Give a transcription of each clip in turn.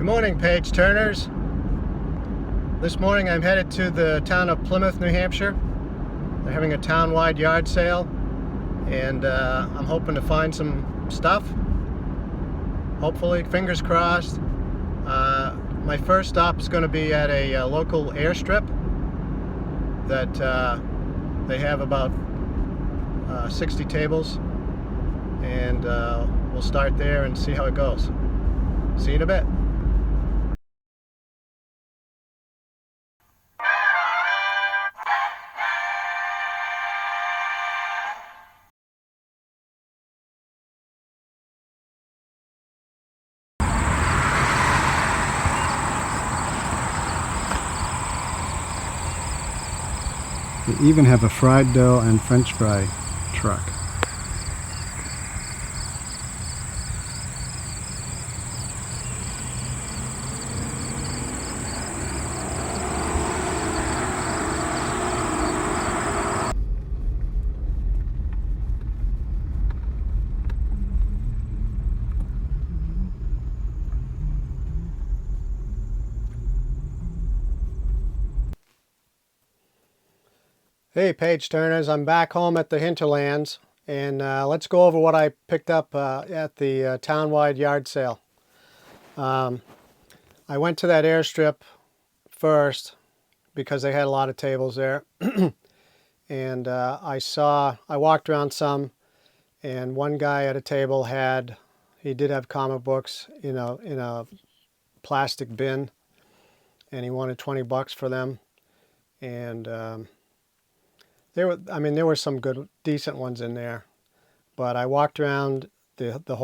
morning, page turners. This morning I'm headed to the town of Plymouth, New Hampshire. They're having a town-wide yard sale, and I'm hoping to find some stuff. Hopefully, fingers crossed. My first stop is going to be at a local airstrip that they have about 60 tables, and we'll start there and see how it goes. See you in a bit. They even have a fried dough and French fry truck. Hey page turners, I'm back home at the hinterlands, and let's go over what I picked up at the town-wide yard sale. I went to that airstrip first because they had a lot of tables there, and I walked around some, and one guy at a table he did have comic books in a plastic bin, and he wanted $20 for them, and there were some good, decent ones in there, but I walked around the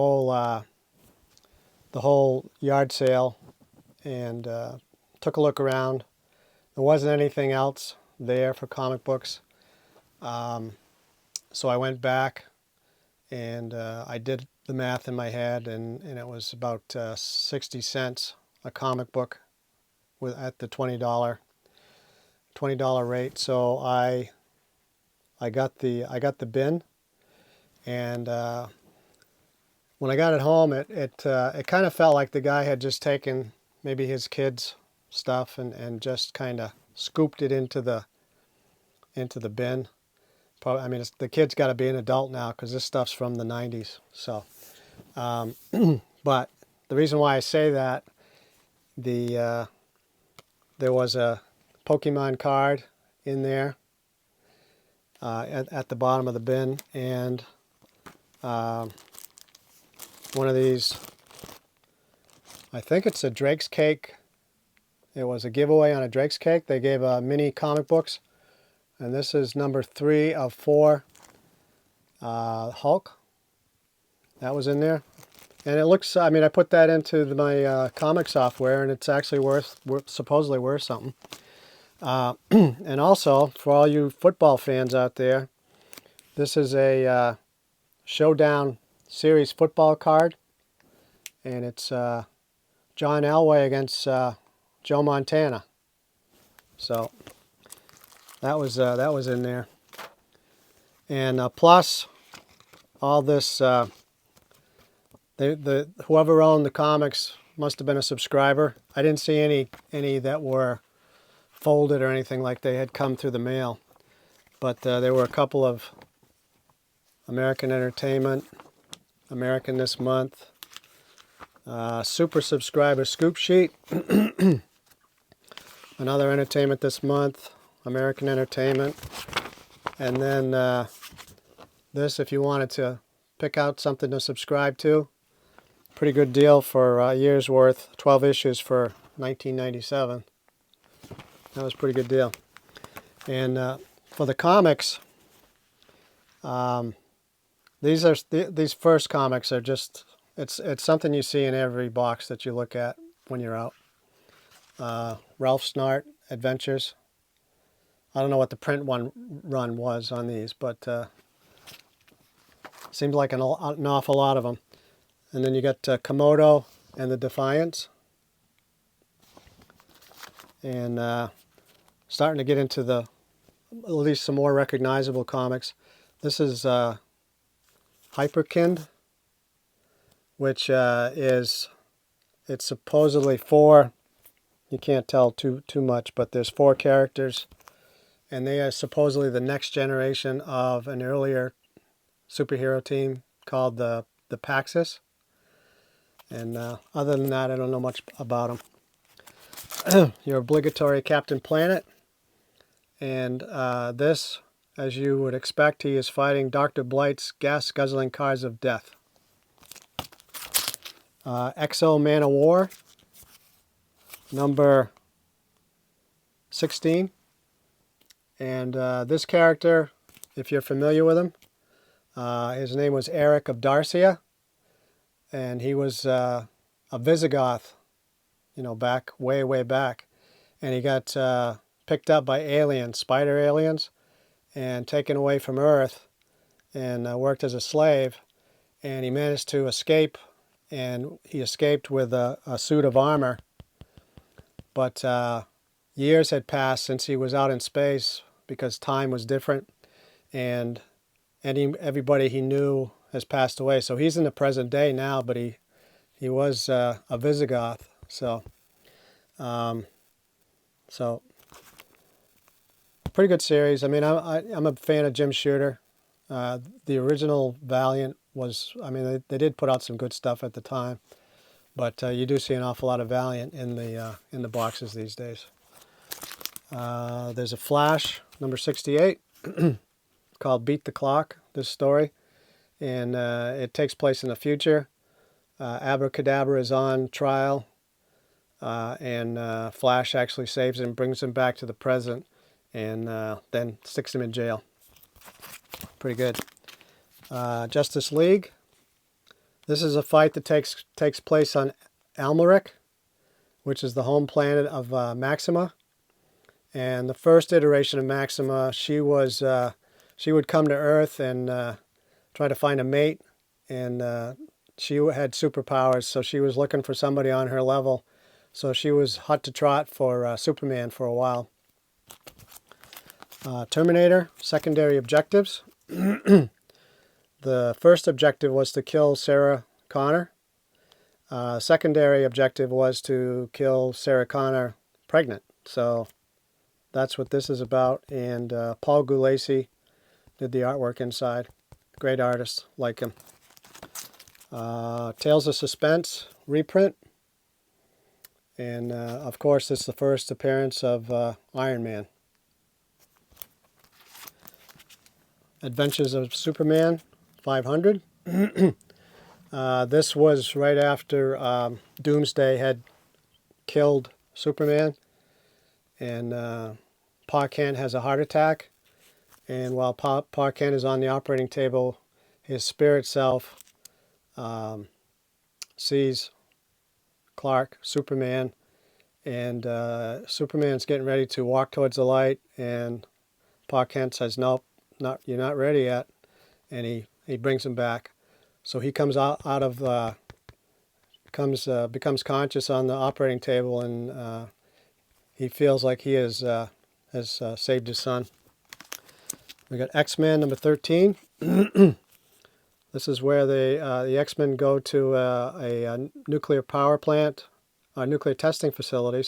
whole yard sale and took a look around. There wasn't anything else there for comic books, so I went back and I did the math in my head, and it was about 60 cents a comic book at the $20 rate. So I got the bin, and when I got it home, it kind of felt like the guy had just taken maybe his kids' stuff and just kind of scooped it into the bin. Probably, I mean, the kid's got to be an adult now because this stuff's from the 90s. So, but the reason why I say that, there was a Pokemon card in there. At the bottom of the bin, and one of these, I think it's a Drake's Cake. It was a giveaway on a Drake's Cake. They gave mini comic books, and this is number 3 of 4. Hulk, that was in there, and it looks, I mean, I put that into my comic software, and it's actually supposedly worth something. And also, for all you football fans out there, this is a Showdown Series football card, and it's John Elway against Joe Montana. So that was in there, and plus all this. Whoever owned the comics must have been a subscriber. I didn't see any that were folded or anything like they had come through the mail, but there were a couple of American Entertainment, American This Month, Super Subscriber Scoop Sheet, another Entertainment This Month, American Entertainment, and then this, if you wanted to pick out something to subscribe to, pretty good deal for a year's worth, 12 issues for $19.97. That was a pretty good deal. And for the comics, these first comics are just, it's something you see in every box that you look at when you're out. Ralph Snart Adventures. I don't know what the print run was on these, but seems like an awful lot of them. And then you got Komodo and the Defiance. And starting to get into at least some more recognizable comics. This is Hyperkind, which is It's supposedly four. You can't tell too much, but there's four characters, and they are supposedly the next generation of an earlier superhero team called the Paxis. And other than that, I don't know much about them. Your obligatory Captain Planet, and this, as you would expect, he is fighting Dr. Blight's gas-guzzling cars of death. Exo Man of War, number 16. And this character, if you're familiar with him, his name was Eric of Darcia, and he was a Visigoth, back, way back. And he got picked up by aliens, spider aliens, and taken away from Earth and worked as a slave. And he managed to escape, and he escaped with a suit of armor. But years had passed since he was out in space because time was different, and everybody he knew has passed away. So he's in the present day now, but he was a Visigoth. So pretty good series. I mean, I'm a fan of Jim Shooter. The original Valiant was, I mean, they did put out some good stuff at the time, but you do see an awful lot of Valiant in the boxes these days. There's a Flash, number 68, called Beat the Clock, this story, and it takes place in the future. Abracadabra is on trial, and Flash actually saves him, brings him back to the present, and then sticks him in jail. Pretty good. Justice League. This is a fight that takes place on Almeric, which is the home planet of Maxima. And the first iteration of Maxima, she would come to Earth and try to find a mate, and she had superpowers, so she was looking for somebody on her level. So she was hot to trot for Superman for a while. Terminator, secondary objectives. The first objective was to kill Sarah Connor. Secondary objective was to kill Sarah Connor pregnant. So that's what this is about. And Paul Gulacy did the artwork inside. Great artist, like him. Tales of Suspense reprint. And of course, this is the first appearance of Iron Man. Adventures of Superman 500. This was right after Doomsday had killed Superman, and Pa Kent has a heart attack, and while Pa Kent is on the operating table, his spirit self sees Clark, Superman, and Superman's getting ready to walk towards the light, and Pa Kent says, "Nope, you're not ready yet," and he brings him back. So he comes becomes conscious on the operating table, and he feels like he has saved his son. We got X-Men number 13. This is where the X-Men go to a nuclear power plant, a nuclear testing facility,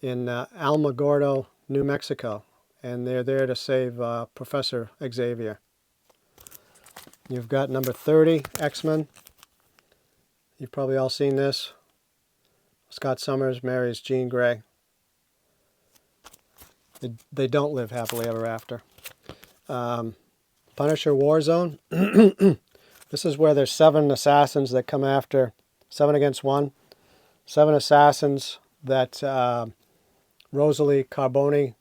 in Alamogordo, New Mexico, and they're there to save Professor Xavier. You've got number 30, X-Men. You've probably all seen this. Scott Summers marries Jean Grey. They don't live happily ever after. Punisher Warzone. This is where there's 7 assassins that come after, 7 against 1. 7 assassins that Rosalie Carboni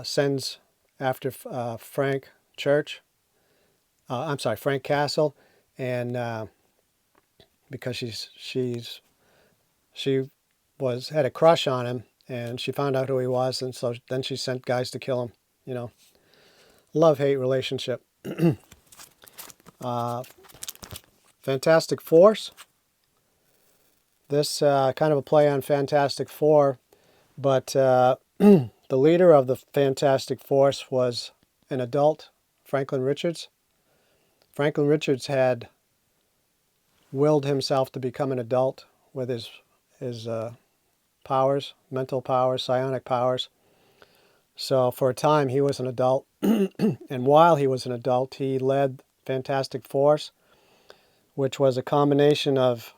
sends after Frank Church. Frank Castle, and because she had a crush on him, and she found out who he was, and so then she sent guys to kill him. Love-hate relationship. Fantastic Force. This kind of a play on Fantastic Four, but the leader of the Fantastic Force was an adult, Franklin Richards. Franklin Richards had willed himself to become an adult with his powers, mental powers, psionic powers. So for a time he was an adult, and while he was an adult, he led Fantastic Force, which was a combination of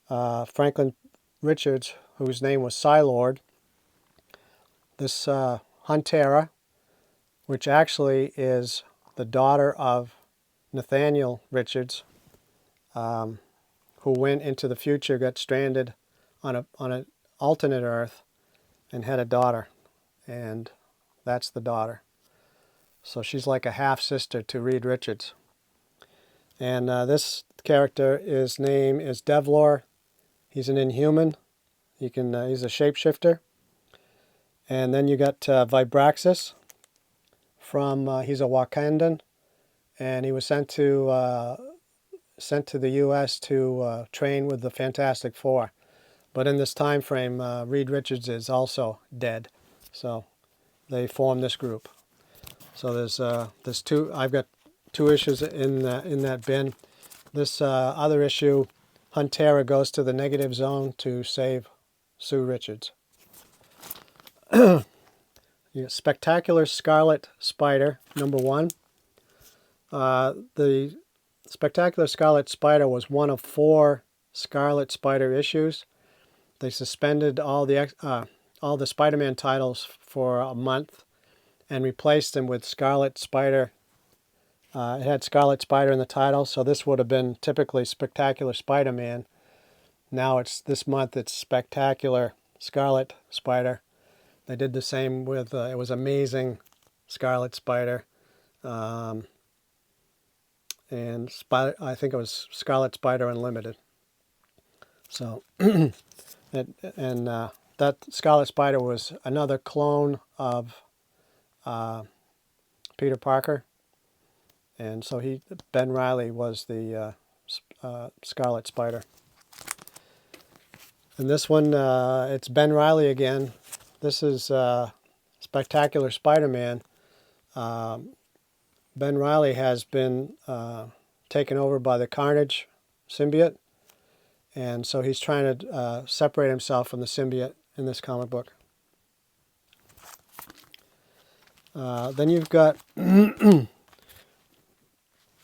Franklin Richards, whose name was Psylord, this Huntera, which actually is the daughter of Nathaniel Richards, who went into the future, got stranded on an alternate Earth, and had a daughter, and that's the daughter. So she's like a half sister to Reed Richards. And this character, his name is Devlor. He's an Inhuman. He's a shapeshifter. And then you got Vibraxis he's a Wakandan, and he was sent to the U.S. to train with the Fantastic Four. But in this time frame, Reed Richards is also dead, so they formed this group. So there's two. I've got two issues in that bin. This other issue, Huntera goes to the negative zone to save Sue Richards. Spectacular Scarlet Spider, #1. The Spectacular Scarlet Spider was one of 4 Scarlet Spider issues. They suspended all the Spider-Man titles for a month and replaced them with Scarlet Spider. It had Scarlet Spider in the title, so this would have been typically Spectacular Spider-Man. Now this month it's Spectacular Scarlet Spider. They did the same with, it was Amazing Scarlet Spider. And I think it was Scarlet Spider Unlimited. So, that Scarlet Spider was another clone of Peter Parker. And so Ben Reilly was the Scarlet Spider. And this one, it's Ben Reilly again. This is Spectacular Spider-Man. Ben Reilly has been taken over by the Carnage symbiote, and so he's trying to separate himself from the symbiote in this comic book. Then you've got, in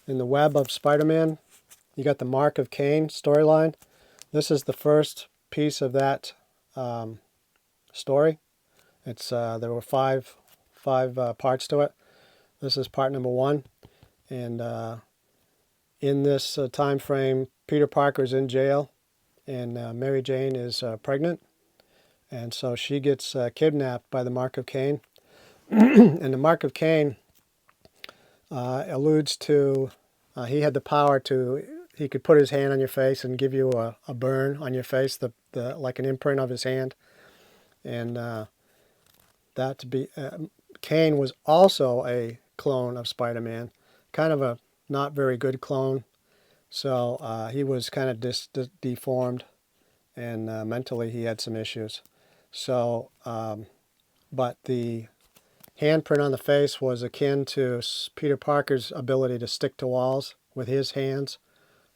the Web of Spider-Man, you got the Mark of Cain storyline. This is the first piece of that story. There were five parts to it. This is part #1, and in this time frame, Peter Parker's in jail, and Mary Jane is pregnant, and so she gets kidnapped by the Mark of Cain. And the Mark of Cain alludes to he had the power he could put his hand on your face and give you a burn on your face, like an imprint of his hand, and Cain was also a clone of Spider-Man, kind of a not very good clone. So he was kind of deformed, and mentally he had some issues. So, but the handprint on the face was akin to Peter Parker's ability to stick to walls with his hands.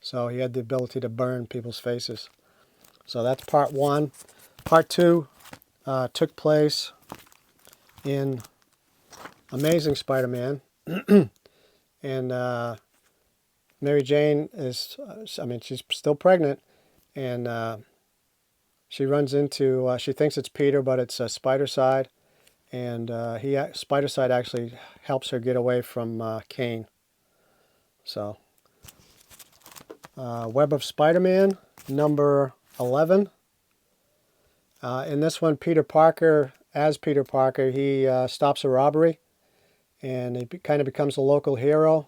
So he had the ability to burn people's faces. So that's part 1. Part 2 took place in Amazing Spider-Man. And Mary Jane is, she's still pregnant, and she runs into, she thinks it's Peter, but it's Spider-Side, and Spider-Side actually helps her get away from Cain. So, Web of Spider-Man, #11. In this one, Peter Parker, he stops a robbery, and he kind of becomes a local hero,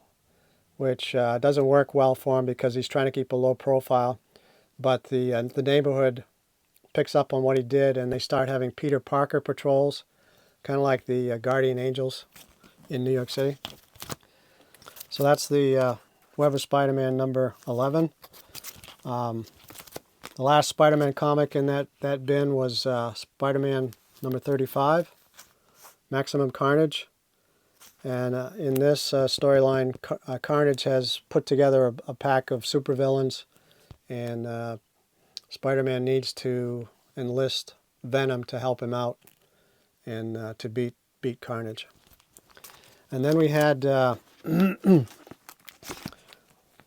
which doesn't work well for him because he's trying to keep a low profile. But the neighborhood picks up on what he did, and they start having Peter Parker patrols, kind of like the Guardian Angels in New York City. So that's the Web of Spider-Man #11. The last Spider-Man comic in that bin was Spider-Man #35, Maximum Carnage. And in this storyline, Carnage has put together a pack of supervillains, and Spider-Man needs to enlist Venom to help him out and to beat Carnage. And then we had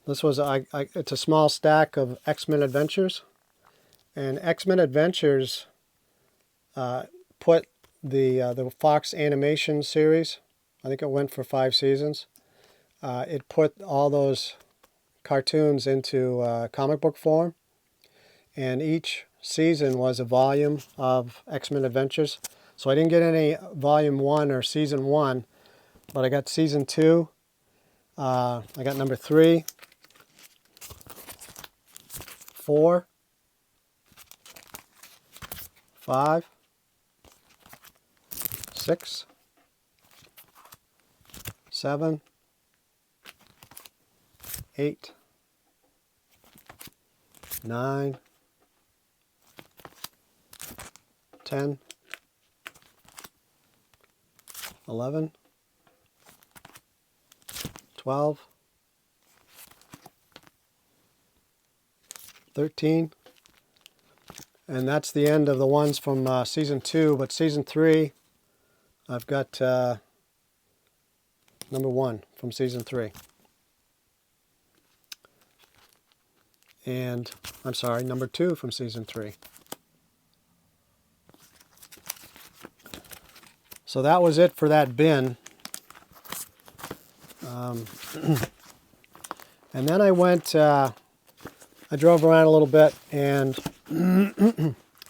this was it's a small stack of X-Men Adventures, and X-Men Adventures put the Fox animation series. I think it went for 5 seasons. It put all those cartoons into comic book form, and each season was a volume of X-Men Adventures. So I didn't get any volume 1 or season 1, but I got season 2. I got number 3, 4, 5, 6, 7, 8, 9, 10, 11, 12, 13, and that's the end of the ones from season 2. But season 3, I've got number 1 from season 3. And, I'm sorry, number 2 from season 3. So that was it for that bin. And then I went, I drove around a little bit, and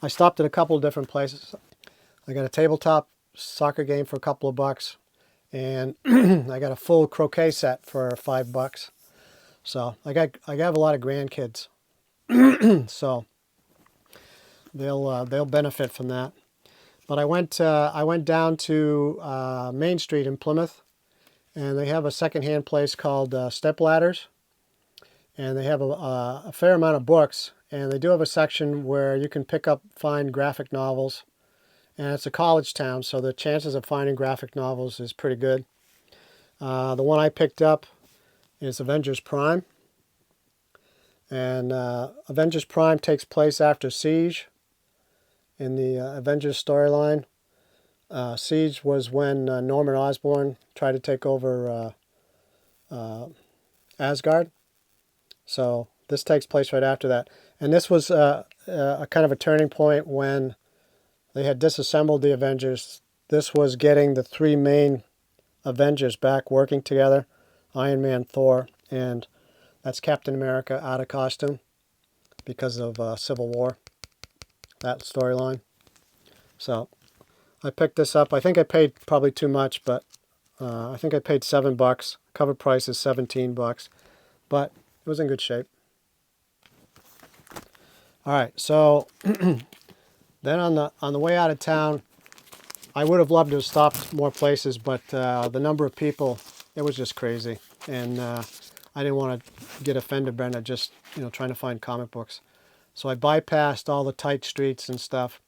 I stopped at a couple of different places. I got a tabletop soccer game for a couple of bucks, and I got a full croquet set for $5. So I have a lot of grandkids, so they'll benefit from that. But I went down to Main Street in Plymouth, and they have a secondhand place called Step Ladders, and they have a fair amount of books, and they do have a section where you can pick up fine graphic novels, and it's a college town, so the chances of finding graphic novels is pretty good. The one I picked up is Avengers Prime, and Avengers Prime takes place after Siege in the Avengers storyline. Siege was when Norman Osborn tried to take over Asgard. So this takes place right after that. And this was a kind of a turning point when they had disassembled the Avengers. This was getting the 3 main Avengers back working together. Iron Man, Thor, and that's Captain America out of costume because of Civil War, that storyline. So I picked this up. I think I paid probably too much, but I think I paid $7. Cover price is $17, but it was in good shape. All right, so then on the way out of town, I would have loved to have stopped more places, but the number of people, it was just crazy, and I didn't want to get offended, Brenda, just trying to find comic books. So I bypassed all the tight streets and stuff.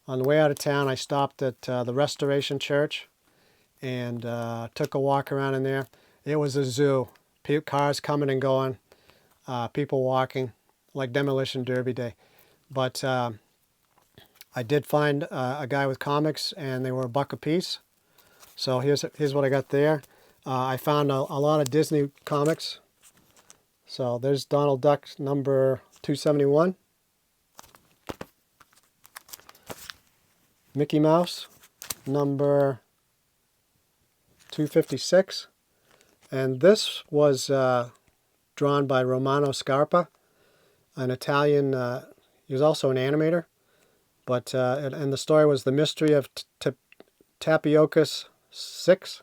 On the way out of town, I stopped at the Restoration Church and took a walk around in there. It was a zoo. Cars coming and going, people walking, like Demolition Derby Day. But I did find a guy with comics, and they were $1 a piece. So here's what I got there. I found a lot of Disney comics. So there's Donald Duck number 271. Mickey Mouse number 256. And this was drawn by Romano Scarpa, an Italian, he was also an animator. But and the story was The Mystery of Tapioca's 6.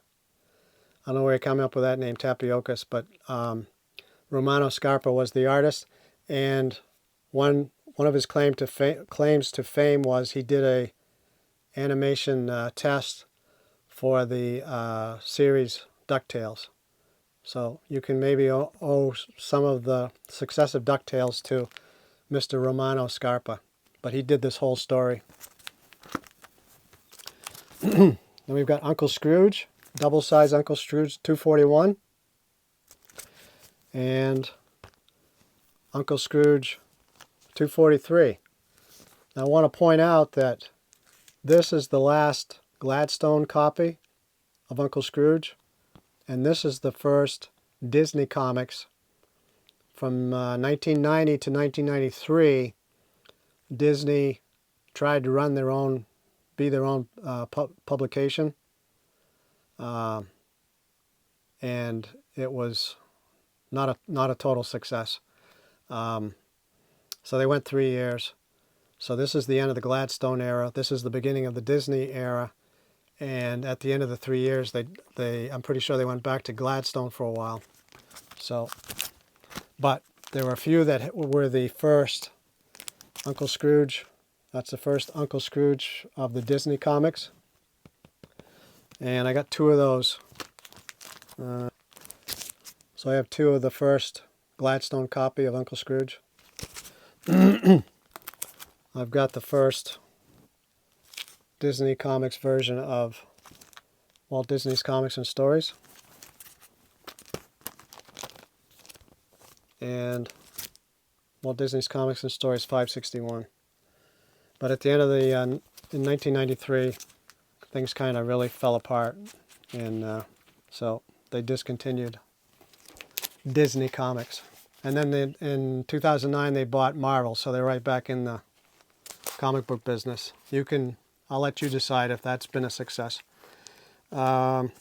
I don't know where he came up with that name, Tapioca's, but Romano Scarpa was the artist, and one of his claims to fame was he did a animation test for the series DuckTales. So you can maybe owe some of the success of DuckTales to Mr. Romano Scarpa, but he did this whole story. Then we've got Uncle Scrooge, double-size Uncle Scrooge 241, and Uncle Scrooge 243. Now, I want to point out that this is the last Gladstone copy of Uncle Scrooge, and this is the first Disney comics from 1990 to 1993. Disney tried to run their own, be their own publication, and it was not a total success. So they went 3 years. So this is the end of the Gladstone era. This is the beginning of the Disney era. And at the end of the 3 years, I'm pretty sure they went back to Gladstone for a while. So, but there were a few that were the first Uncle Scrooge. That's the first Uncle Scrooge of the Disney comics. And I got 2 of those. So I have 2 of the first Gladstone copy of Uncle Scrooge. I've got the first Disney Comics version of Walt Disney's Comics and Stories. And Walt Disney's Comics and Stories 561. But at the end of the, in 1993, things kind of really fell apart. And so they discontinued Disney Comics. And then in 2009, they bought Marvel, so they're right back in the comic book business. I'll let you decide if that's been a success. And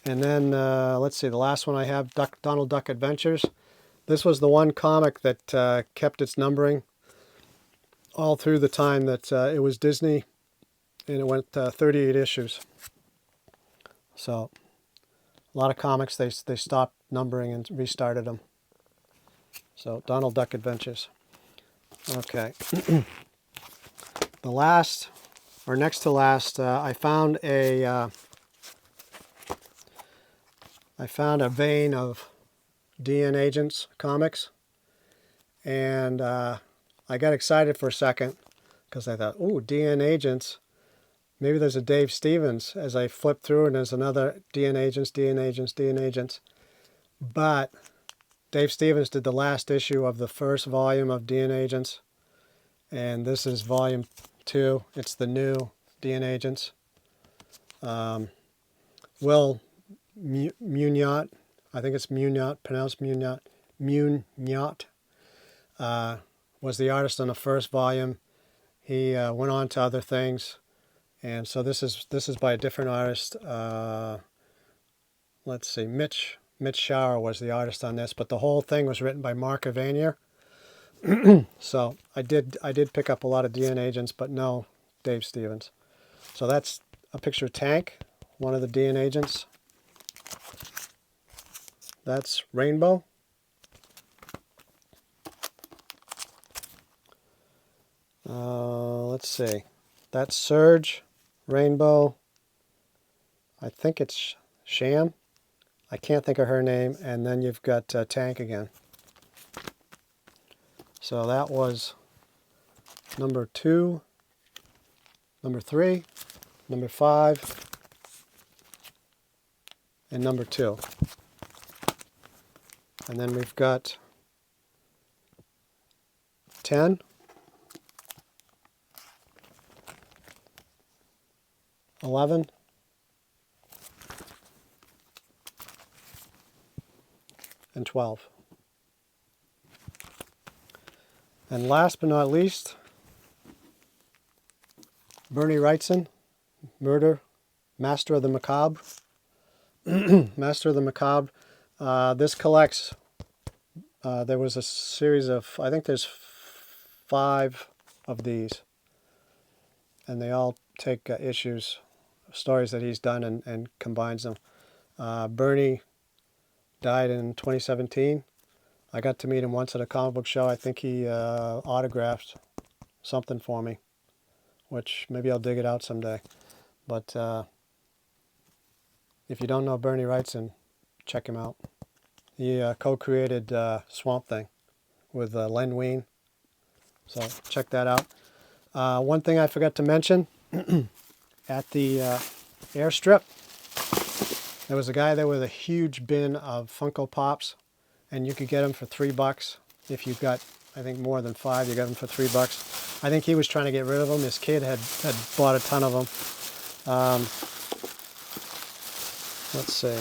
then, let's see, the last one I have, Donald Duck Adventures. This was the one comic that kept its numbering all through the time that it was Disney, and it went 38 issues. So, a lot of comics, they stopped numbering and restarted them. So, Donald Duck Adventures. Okay. The last, or next to last, I found a vein of DN Agents comics, and I got excited for a second because I thought, ooh, DN Agents, maybe there's a Dave Stevens. As I flipped through, and there's another DN Agents, DN Agents, DN Agents. But Dave Stevens did the last issue of the first volume of DN Agents, and this is volume 2. It's the new DN Agents. Will Munyot, I think it's Munyot, pronounced Munyot, was the artist on the first volume. He went on to other things, and so this is by a different artist. Let's see, Mitch Schauer was the artist on this, but the whole thing was written by Mark Evanier. So I did pick up a lot of DN Agents, but no Dave Stevens. So that's a picture of Tank, one of the DN Agents. That's Rainbow. Let's see. That's Surge, Rainbow. I think it's Sham. I can't think of her name. And then you've got Tank again. So that was number 2, number 3, number 5, and number 2. And then we've got 10, 11, and 12. And last but not least, Bernie Wrightson, Master of the Macabre. Master of the Macabre. This collects, there was a series of, I think there's 5 of these. And they all take issues, stories that he's done, and combines them. Bernie died in 2017. I got to meet him once at a comic book show. I think he autographed something for me, which maybe I'll dig it out someday. But if you don't know Bernie Wrightson, check him out. He co-created Swamp Thing with Len Wein. So check that out. One thing I forgot to mention, at the airstrip, there was a guy there with a huge bin of Funko Pops, and you could get them for $3 if you got I think more than 5. You got them for $3. I think he was trying to get rid of them. His kid had bought a ton of them. Let's see.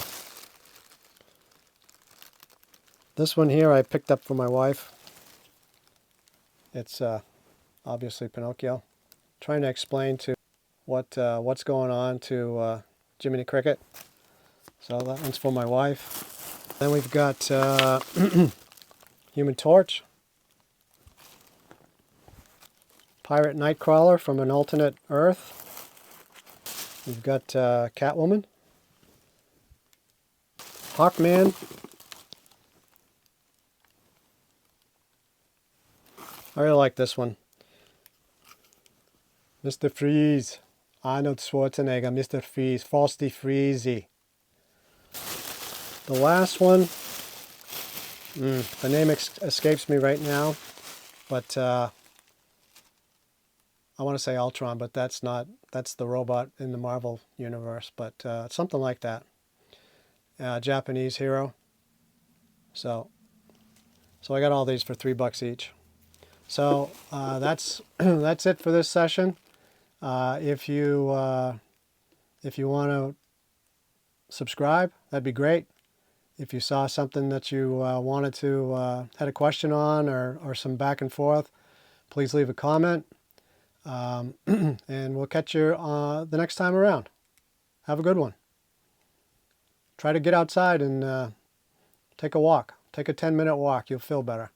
This one here I picked up for my wife. It's obviously Pinocchio. Trying to explain to what's going on to Jiminy Cricket. So that one's for my wife. Then we've got Human Torch. Pirate Nightcrawler from an alternate Earth. We've got Catwoman. Hawkman. I really like this one. Mr. Freeze. Arnold Schwarzenegger, Mr. Freeze. Frosty Freezy. The last one, the name escapes me right now, but I want to say Ultron, but that's the robot in the Marvel universe, but something like that. Japanese hero. So I got all these for $3 each. So that's that's it for this session. If you want to subscribe, that'd be great. If you saw something that you wanted to had a question on or some back and forth, please leave a comment. And we'll catch you the next time around. Have a good one. Try to get outside and take a walk. Take a 10-minute walk. You'll feel better.